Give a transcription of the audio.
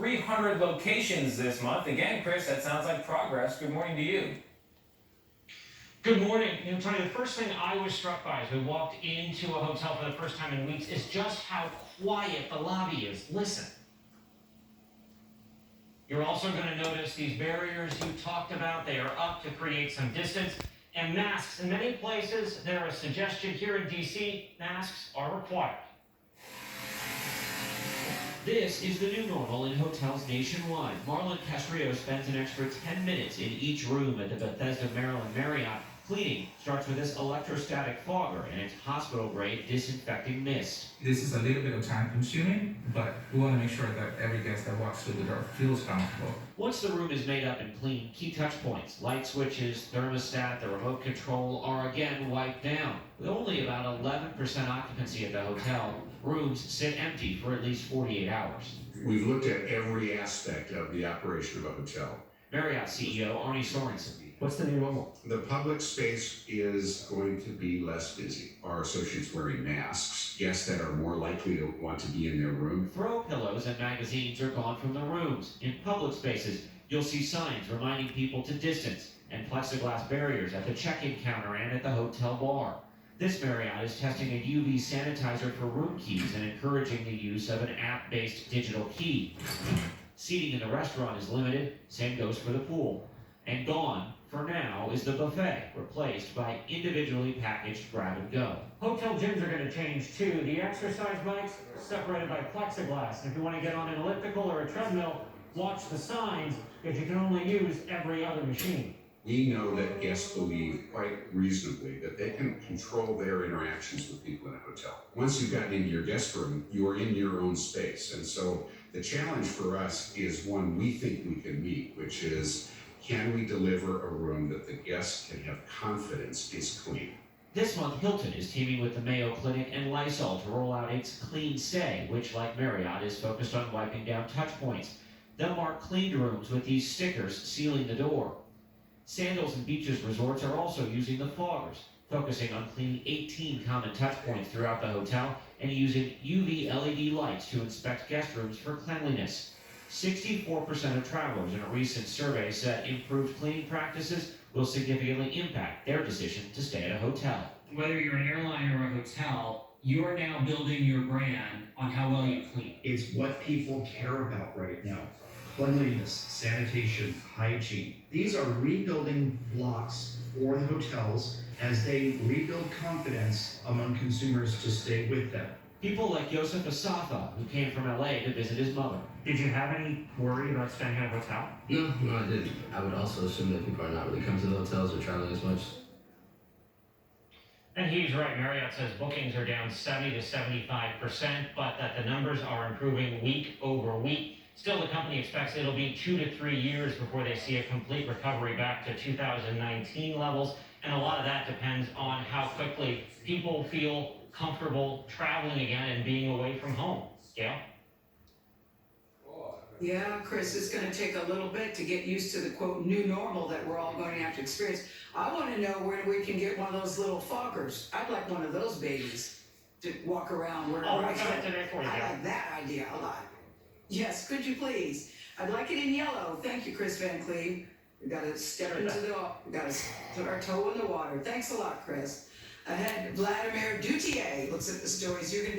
300 locations this month. Again, Chris, that sounds like progress. Good morning to you. Good morning. Tony, the first thing I was struck by as we walked into a hotel for the first time in weeks is just how quiet the lobby is. Listen. You're also going to notice these barriers you talked about. They are up to create some distance. And masks. In many places, there is a suggestion here in D.C., masks are required. This is the new normal in hotels nationwide. Marlon Castrillo spends an extra 10 minutes in each room at the Bethesda, Maryland Marriott. Cleaning starts with this electrostatic fogger and its hospital-grade disinfecting mist. This is a little bit of time consuming, but we want to make sure that every guest that walks through the door feels comfortable. Once the room is made up and clean, key touch points, light switches, thermostat, the remote control are again wiped down. With only about 11% occupancy at the hotel, rooms sit empty for at least 48 hours. We've looked at every aspect of the operation of a hotel. Marriott CEO Arne Sorensen. What's the new normal? The public space is going to be less busy. Our associates wearing masks, guests that are more likely to want to be in their room. Throw pillows and magazines are gone from the rooms. In public spaces, you'll see signs reminding people to distance and plexiglass barriers at the check-in counter and at the hotel bar. This Marriott is testing a UV sanitizer for room keys and encouraging the use of an app-based digital key. Seating in the restaurant is limited, same goes for the pool. And gone, for now, is the buffet, replaced by individually packaged grab-and-go. Hotel gyms are going to change too. The exercise bikes are separated by plexiglass. And if you want to get on an elliptical or a treadmill, watch the signs because you can only use every other machine. We know that guests believe quite reasonably that they can control their interactions with people in a hotel. Once you've gotten into your guest room, you are in your own space. And so the challenge for us is one we think we can meet, which is, can we deliver a room that the guests can have confidence is clean? This month, Hilton is teaming with the Mayo Clinic and Lysol to roll out its Clean Stay, which, like Marriott, is focused on wiping down touch points. They'll mark cleaned rooms with these stickers sealing the door. Sandals and Beaches Resorts are also using the foggers, focusing on cleaning 18 common touch points throughout the hotel and using UV LED lights to inspect guest rooms for cleanliness. 64% of travelers in a recent survey said improved cleaning practices will significantly impact their decision to stay at a hotel. Whether you're an airline or a hotel, you are now building your brand on how well you clean. It's what people care about right now. Cleanliness, sanitation, hygiene. These are rebuilding blocks for the hotels as they rebuild confidence among consumers to stay with them. People like Yosef Asafa, who came from LA to visit his mother. Did you have any worry about staying at a hotel? No, I didn't. I would also assume that people are not really coming to the hotels or traveling as much. And he's right. Marriott says bookings are down 70 to 75%, but that the numbers are improving week over week. Still, the company expects it'll be 2 to 3 years before they see a complete recovery back to 2019 levels. And a lot of that depends on how quickly people feel comfortable traveling again and being away from home. Gail? Yeah, Chris, it's going to take a little bit to get used to the, quote, new normal that we're all going to have to experience. I want to know where we can get one of those little foggers. I'd like one of those babies to walk around wherever I'll I work on it go. today for you, I Gail. like that idea a lot. Yes, could you please? I'd like it in yellow. Thank you, Chris Van Cleve. We got to step into we got to put our toe in the water. Thanks a lot, Chris. Ahead, Vladimir Duthier looks at the stories you're going to